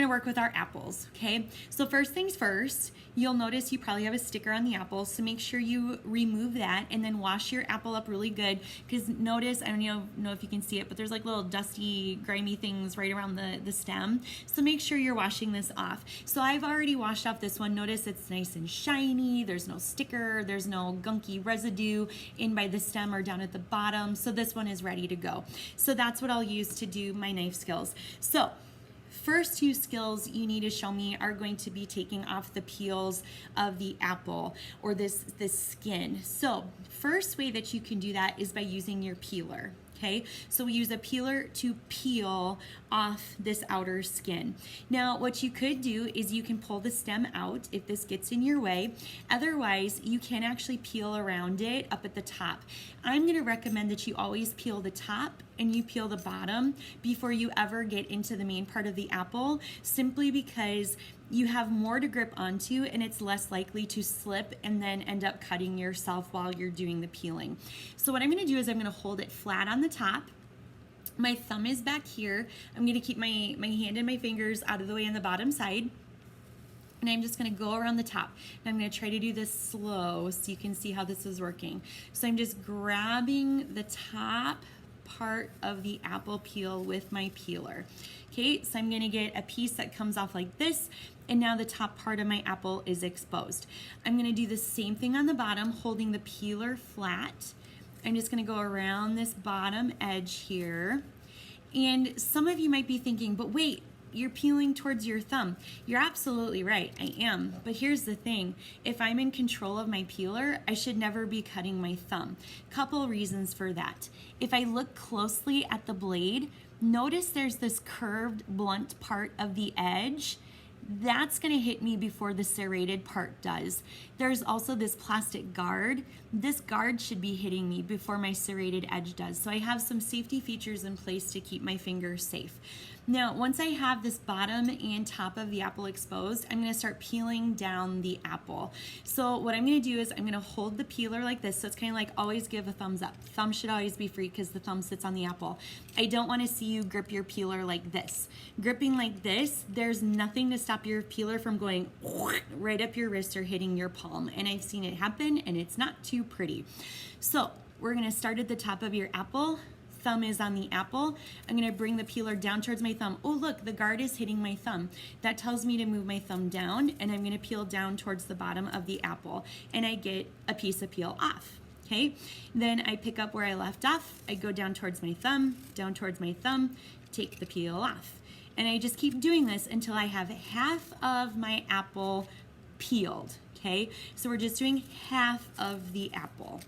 work with our apples, okay? So first things first, you'll notice you probably have a sticker on the apple, so make sure you remove that and then wash your apple up really good, because notice, I don't know if you can see it, but there's like little dusty, grimy things right around the stem. So make sure you're washing this off. So I've already washed off this one. Notice it's nice and shiny. There's no sticker. There's no gunky residue in by the stem or down at the bottom. So this one is ready to go. So that's what I'll use to do my knife skills. So first two skills you need to show me are going to be taking off the peels of the apple, or this skin. So first way that you can do that is by using your peeler. Okay, so we use a peeler to peel off this outer skin. Now, what you could do is you can pull the stem out if this gets in your way. Otherwise, you can actually peel around it up at the top. I'm gonna recommend that you always peel the top and you peel the bottom before you ever get into the main part of the apple, simply because you have more to grip onto and it's less likely to slip and then end up cutting yourself while you're doing the peeling. So what I'm gonna do is I'm gonna hold it flat on the top. My thumb is back here. I'm gonna keep my hand and my fingers out of the way on the bottom side. And I'm just gonna go around the top. And I'm gonna try to do this slow so you can see how this is working. So I'm just grabbing the top part of the apple peel with my peeler. Okay, so I'm gonna get a piece that comes off like this, and now the top part of my apple is exposed. I'm gonna do the same thing on the bottom, holding the peeler flat. I'm just gonna go around this bottom edge here. And some of you might be thinking, but wait, you're peeling towards your thumb. You're absolutely right, I am. But here's the thing, if I'm in control of my peeler, I should never be cutting my thumb. Couple reasons for that. If I look closely at the blade, notice there's this curved, blunt part of the edge. That's gonna hit me before the serrated part does. There's also this plastic guard. This guard should be hitting me before my serrated edge does. So I have some safety features in place to keep my fingers safe. Now, once I have this bottom and top of the apple exposed, I'm gonna start peeling down the apple. So what I'm gonna do is I'm gonna hold the peeler like this. So it's kind of like always give a thumbs up. Thumb should always be free because the thumb sits on the apple. I don't wanna see you grip your peeler like this. Gripping like this, there's nothing to stop your peeler from going right up your wrist or hitting your palm. And I've seen it happen and it's not too pretty. So we're gonna start at the top of your apple. Thumb is on the apple. I'm gonna bring the peeler down towards my thumb. Oh look, the guard is hitting my thumb. That tells me to move my thumb down, and I'm gonna peel down towards the bottom of the apple, and I get a piece of peel off. Okay, then I pick up where I left off. I go down towards my thumb, take the peel off. And I just keep doing this until I have half of my apple peeled, okay? So we're just doing half of the apple.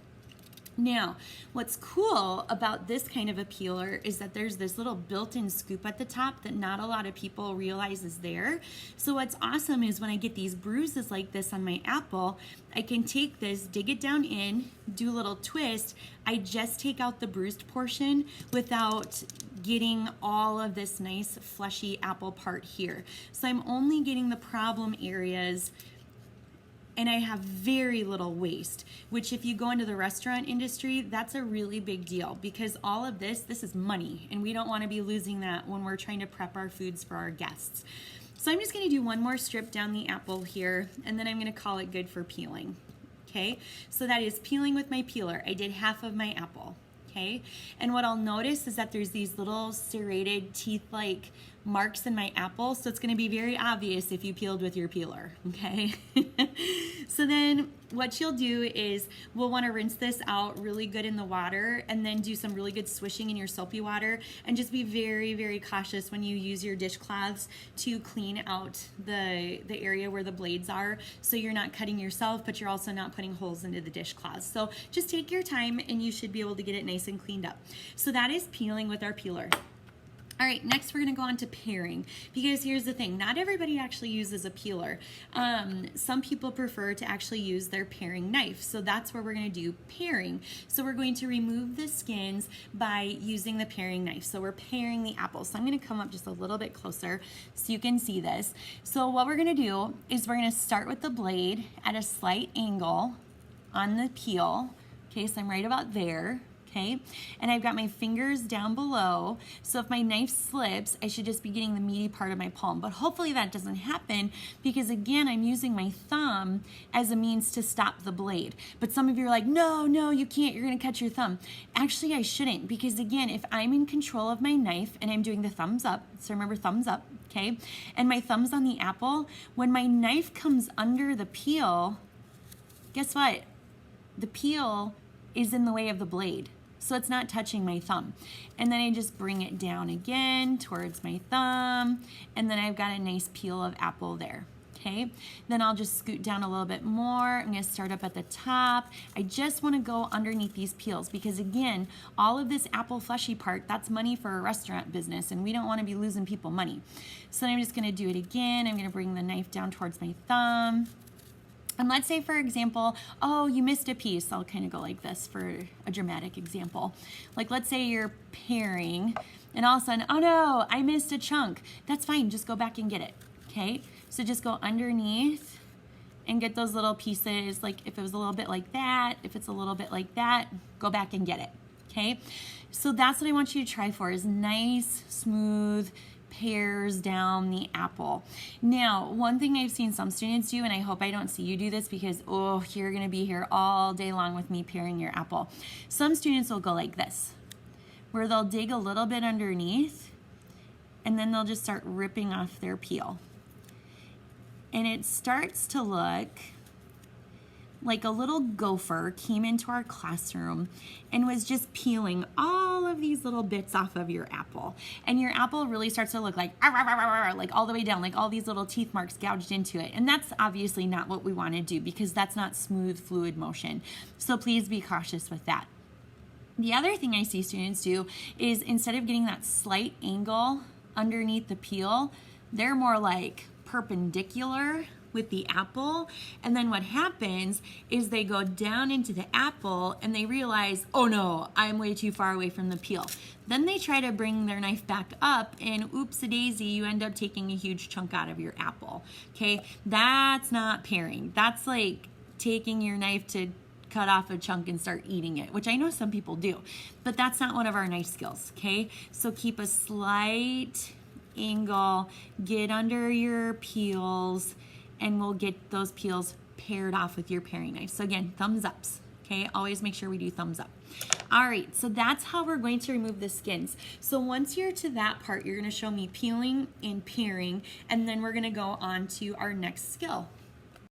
Now, what's cool about this kind of a peeler is that there's this little built-in scoop at the top that not a lot of people realize is there. So what's awesome is when I get these bruises like this on my apple, I can take this, dig it down in, do a little twist. I just take out the bruised portion without getting all of this nice fleshy apple part here. So I'm only getting the problem areas, and I have very little waste, which if you go into the restaurant industry, that's a really big deal, because all of this is money, and we don't want to be losing that when we're trying to prep our foods for our guests. So I'm just going to do one more strip down the apple here, and then I'm going to call it good for peeling. Okay, so that is peeling with my peeler. I did half of my apple. Okay, and what I'll notice is that there's these little serrated teeth-like marks in my apple, so it's going to be very obvious if you peeled with your peeler. Okay, so then what you'll do is we'll want to rinse this out really good in the water, and then do some really good swishing in your soapy water, and just be very, very cautious when you use your dishcloths to clean out the area where the blades are, so you're not cutting yourself, but you're also not putting holes into the dishcloths. So just take your time and you should be able to get it nice and cleaned up. So that is peeling with our peeler. All right, next we're gonna go on to paring, because here's the thing, not everybody actually uses a peeler. Some people prefer to actually use their paring knife, so that's where we're gonna do paring. So we're going to remove the skins by using the paring knife. So we're paring the apple. So I'm gonna come up just a little bit closer so you can see this. So what we're gonna do is we're gonna start with the blade at a slight angle on the peel. Okay, so I'm right about there. Okay, and I've got my fingers down below, so if my knife slips, I should just be getting the meaty part of my palm, but hopefully that doesn't happen because again, I'm using my thumb as a means to stop the blade. But some of you are like, no, you can't, you're gonna cut your thumb. Actually, I shouldn't, because again, if I'm in control of my knife and I'm doing the thumbs up, so remember thumbs up, okay, and my thumb's on the apple, when my knife comes under the peel, guess what? The peel is in the way of the blade. So it's not touching my thumb. And then I just bring it down again towards my thumb, and then I've got a nice peel of apple there. Okay, then I'll just scoot down a little bit more. I'm gonna start up at the top. I just wanna go underneath these peels because again, all of this apple fleshy part, that's money for a restaurant business and we don't wanna be losing people money. So I'm just gonna do it again. I'm gonna bring the knife down towards my thumb. And let's say, for example, oh, you missed a piece. I'll kind of go like this for a dramatic example. Like, let's say you're paring, and all of a sudden, oh no, I missed a chunk. That's fine, just go back and get it, okay? So just go underneath and get those little pieces. Like if it was a little bit like that, if it's a little bit like that, go back and get it, okay? So that's what I want you to try for, is nice, smooth pears down the apple. Now, one thing I've seen some students do, and I hope I don't see you do this because, oh, you're gonna be here all day long with me paring your apple. Some students will go like this, where they'll dig a little bit underneath and then they'll just start ripping off their peel. And it starts to look like a little gopher came into our classroom and was just peeling all of these little bits off of your apple. And your apple really starts to look like all the way down, like all these little teeth marks gouged into it. And that's obviously not what we want to do because that's not smooth, fluid motion. So please be cautious with that. The other thing I see students do is instead of getting that slight angle underneath the peel, they're more like perpendicular with the apple, and then what happens is they go down into the apple and they realize, oh no, I'm way too far away from the peel. Then they try to bring their knife back up and oops-a-daisy, you end up taking a huge chunk out of your apple, okay? That's not paring. That's like taking your knife to cut off a chunk and start eating it, which I know some people do, but that's not one of our knife skills, okay? So keep a slight angle, get under your peels, and we'll get those peels paired off with your paring knife. So again, thumbs ups, okay? Always make sure we do thumbs up. All right, so that's how we're going to remove the skins. So once you're to that part, you're gonna show me peeling and paring, and then we're gonna go on to our next skill.